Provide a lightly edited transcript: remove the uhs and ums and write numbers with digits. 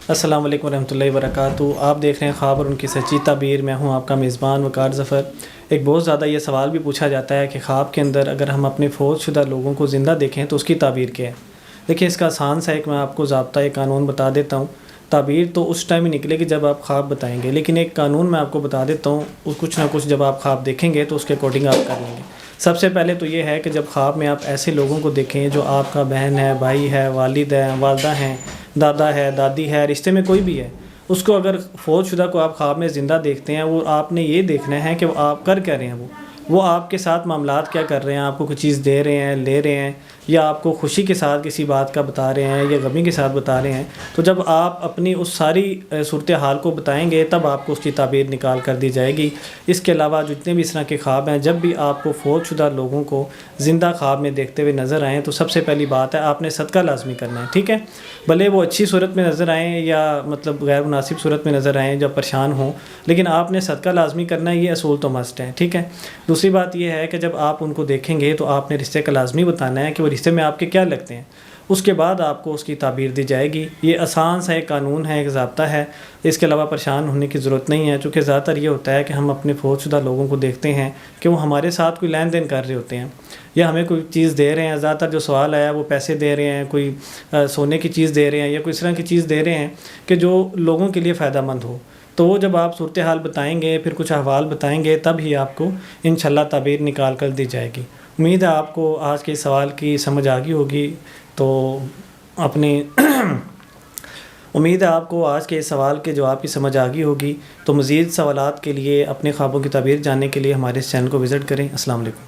السلام علیکم ورحمۃ اللہ وبرکاتہ۔ آپ دیکھ رہے ہیں خواب اور ان کی سچی تعبیر۔ میں ہوں آپ کا میزبان وقار ظفر۔ ایک بہت زیادہ یہ سوال بھی پوچھا جاتا ہے کہ خواب کے اندر اگر ہم اپنے فوت شدہ لوگوں کو زندہ دیکھیں تو اس کی تعبیر کیا ہے؟ دیکھیں، اس کا آسان سا ایک میں آپ کو ضابطہ قانون بتا دیتا ہوں۔ تعبیر تو اس ٹائم ہی نکلے گی جب آپ خواب بتائیں گے، لیکن ایک قانون میں آپ کو بتا دیتا ہوں، کچھ نہ کچھ جب آپ خواب دیکھیں گے تو اس کے اکارڈنگ آپ کر لیں گے۔ سب سے پہلے تو یہ ہے کہ جب خواب میں آپ ایسے لوگوں کو دیکھیں جو آپ کا بہن ہے، بھائی ہے، والد ہے، والدہ ہیں، دادا ہے، دادی ہے، رشتے میں کوئی بھی ہے، اس کو اگر فوت شدہ کو آپ خواب میں زندہ دیکھتے ہیں، وہ آپ نے یہ دیکھنا ہے کہ وہ آپ کر کیا رہے ہیں، وہ آپ کے ساتھ معاملات کیا کر رہے ہیں، آپ کو کوئی چیز دے رہے ہیں، لے رہے ہیں، یا آپ کو خوشی کے ساتھ کسی بات کا بتا رہے ہیں یا غمی کے ساتھ بتا رہے ہیں۔ تو جب آپ اپنی اس ساری صورتحال کو بتائیں گے تب آپ کو اس کی تعبیر نکال کر دی جائے گی۔ اس کے علاوہ جتنے بھی اس طرح کے خواب ہیں، جب بھی آپ کو فوت شدہ لوگوں کو زندہ خواب میں دیکھتے ہوئے نظر آئیں تو سب سے پہلی بات ہے آپ نے صدقہ لازمی کرنا ہے، ٹھیک ہے؟ بھلے وہ اچھی صورت میں نظر آئیں یا مطلب غیر مناسب صورت میں نظر آئیں جب پریشان ہوں، لیکن آپ نے صدقہ لازمی کرنا ہے، یہ اصول تو مست ہے، ٹھیک ہے؟ دوسری بات یہ ہے کہ جب آپ ان کو دیکھیں گے تو آپ نے رشتے کا لازمی بتانا ہے کہ وہ رشتے میں آپ کے کیا لگتے ہیں، اس کے بعد آپ کو اس کی تعبیر دی جائے گی۔ یہ آسان سا ایک قانون ہے، ایک ضابطہ ہے، اس کے علاوہ پریشان ہونے کی ضرورت نہیں ہے، چونکہ زیادہ تر یہ ہوتا ہے کہ ہم اپنے فوت شدہ لوگوں کو دیکھتے ہیں کہ وہ ہمارے ساتھ کوئی لین دین کر رہے ہوتے ہیں یا ہمیں کوئی چیز دے رہے ہیں۔ زیادہ تر جو سوال آیا وہ پیسے دے رہے ہیں، کوئی سونے کی چیز دے رہے ہیں یا کوئی اس طرح کی چیز دے رہے ہیں کہ جو لوگوں کے لیے فائدہ مند ہو۔ تو وہ جب آپ صورتحال بتائیں گے، پھر کچھ احوال بتائیں گے، تب ہی آپ کو انشاءاللہ تعبیر نکال کر دی جائے گی۔ امید ہے آپ کو آج کے سوال کی سمجھ آ گئی ہوگی، تو اپنی امید ہے آپ کو آج کے سوال کے جواب کی سمجھ آ گئی ہوگی۔ تو مزید سوالات کے لیے، اپنے خوابوں کی تعبیر جاننے کے لیے ہمارے اس چینل کو وزٹ کریں۔ السلام علیکم۔